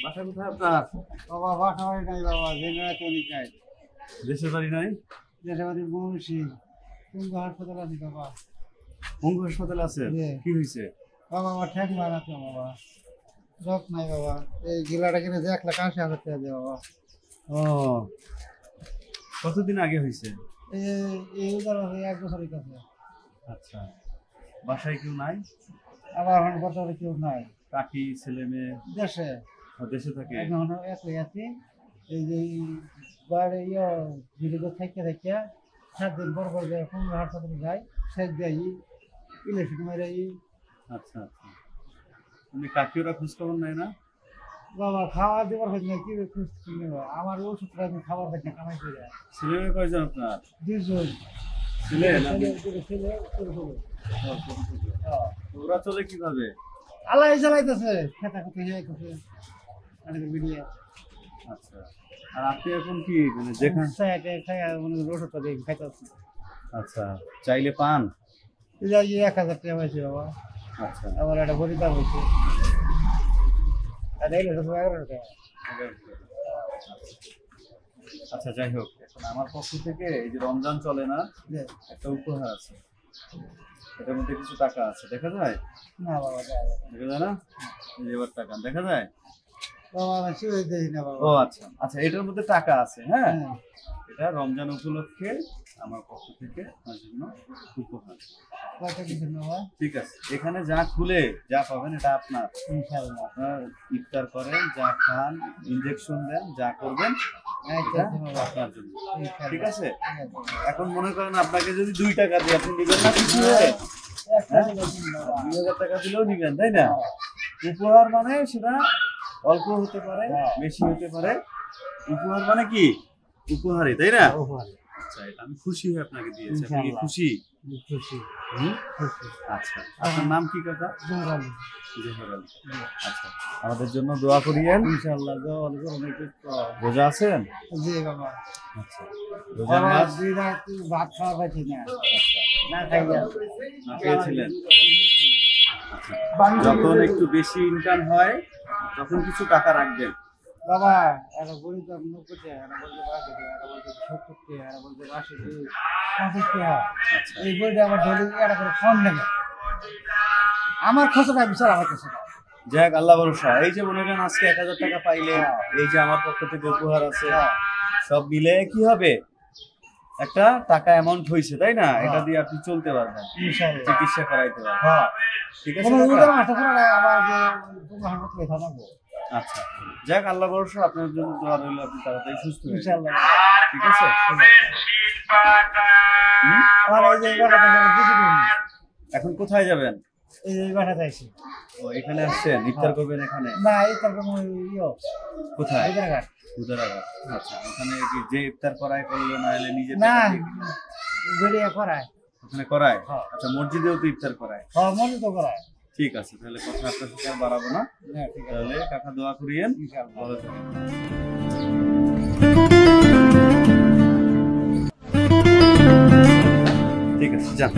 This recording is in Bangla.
বাসা কোথায় আপনার? বাবা বাসা বাড়ি নাই বাবা, জেনারেটনিক নাই। দেশের বাড়ি নাই? দেশের বাড়ি মৌসি কুম্ভ হাসপাতাল আছে বাবা। অঙ্গ হাসপাতালে আছে? কি হয়েছে বাবা? আমার ঠ্যাং বানাচ্ছে বাবা, রক নাই বাবা। এই গিলাটা কিনে 1,80,000 টাকা দিয়ে বাবা। ও, কতদিন আগে হয়েছে? এই উদার 1 বছরের কাছে। আচ্ছা, বাসায় কেউ নাই? আবার এখন বছরে কেউ নাই। কাকি ছেলে মেয়ে? দেশে। দেশে থাকে? এখন একই আছি। এই যে বাড়ি ভিডিও থেকে 7 দিন পর পর যায় কুম্ভ হাসপাতালে যাই, সেট যাই ইলেকশন মেরে। আচ্ছা আচ্ছা, তুমি কাকিওরা খোঁজ খবর নেয় না? বাবা খাওয়া দেবার হচ্ছে না, কি খুঁজ কিনে আমার ওষুধটা আমি খাবার খাই না, কামাই করে। ছেলে মেয়ে কয়জন আপনার? 2 জন। ছেলে না ছেলে ওরা চলে কিভাবে? আল্লাহ চালাইতেছে, খেতা খেতে যাইতেছে ভিডিও। আচ্ছা, আর আপনি এখন কি মানে যেখানে ওষুধটা দিয়ে খাইতেছি। আচ্ছা, চাইলে পান? 1,000 টাকা হয়েছে বাবা। আচ্ছা, আবার একটা বলিদান হয়েছে, আর 11 টাকা। আচ্ছা যাই হোক, এখন আমার পক্ষ থেকে এই যে রমজান চলে না, একটা উপহার আছে। এটার মধ্যে কিছু টাকা আছে, দেখা যায়? না বাবা, দেখা যায় না? এই যে এবার টাকা দেখা যায় বাবা, আমি শুয়ে দিই না বাবা। ও আচ্ছা আচ্ছা, এটার মধ্যে টাকা আছে। হ্যাঁ, এটা রমজান উপলক্ষে আমার পক্ষ থেকে আপনার জন্য উপহার। কয়টা কিছু বাবা? ঠিক আছে, এখানে যা খুলে যা পাবেন এটা আপনার। ইনশাআল্লাহ। আপনার ইফতার করেন, যা খান, ইনজেকশন দেন, যা করবেন এটা আপনার জন্য। ঠিক আছে, এখন মনে করেন আপনাকে যদি 2 টাকা দিয়ে আপনি নিবেন না কিছু হয়ে? 2,000 টাকা দিলেও নিবেন, তাই না? উপহার মানে সেটা অল্প হতে পারে, বেশি হতে পারে। উপহার মানে কি? উপহারই, তাই না? আচ্ছা, এটা আমি খুশি হয়ে আপনাকে দিয়েছি। আপনি কি খুশি? খুশি। আচ্ছা, আপনার নাম কি কাকা? জোহর আলী। জোহর আলী। আচ্ছা, আমাদের জন্য দোয়া করিয়েন ইনশাআল্লাহ। রোজা আছেন? জি বাবা। আচ্ছা, রোজার মাস? ভাত খাওয়া পাচ্ছি না। আচ্ছা, না খাইয়া না পেয়েছিলেন? আচ্ছা, যখন একটু বেশি ইনকাম হয় তখন কিছু টাকা রাখবেন। বাবা, একটা গরিব 90 টাকা, একটা বলছে 80 টাকা, একটা বলছে 70 টাকা, একটা বলছে 80 50 টাকা। এই বইটা আমার ডেলি একটা করে ফোন নেবে, আমার খরচটা বিচার আমার কাছে। যাক, আল্লাহ ভরসা। এই যে মনে করেন আজকে 1,000 টাকা পাইলে, এই যে আমার পক্ষ থেকে উপহার আছে, সব মিলে কি হবে? একটা টাকা অ্যামাউন্ট হয়েছে, তাই না? এটা দিয়ে আপনি চলতে পারবেন, ইনশাআল্লাহ চিকিৎসা করাইতে পারবেন। ঠিক আছে আচ্ছা, যাক, আল্লাহ ভরসা। আপনার জন্য দোয়া রইল, আপনি তাড়াতাড়ি সুস্থ হয়ে যান। ঠিক আছে। এখন কোথায় যাবেন? এই বাসা যাইছি। ও, এখানে আসছেন ইফতার করবেন এখানে? না, এই তারপর কোথায়? উদারাঘাট। আচ্ছা, ওখানে কি যে ইফতার করায় করলো, না হলে নিজে না ভিডিও করায়? ওখানে করায়। আচ্ছা, মসজিদেও তো ইফতার করায়? হ্যাঁ, মসজিদ তো করায়। ঠিক আছে, তাহলে কথা আপনার সাথে আর বাড়াবো না। তাহলে কাকা দোয়া করিয়েন, ভালো থাকেন। ঠিক আছে, যান।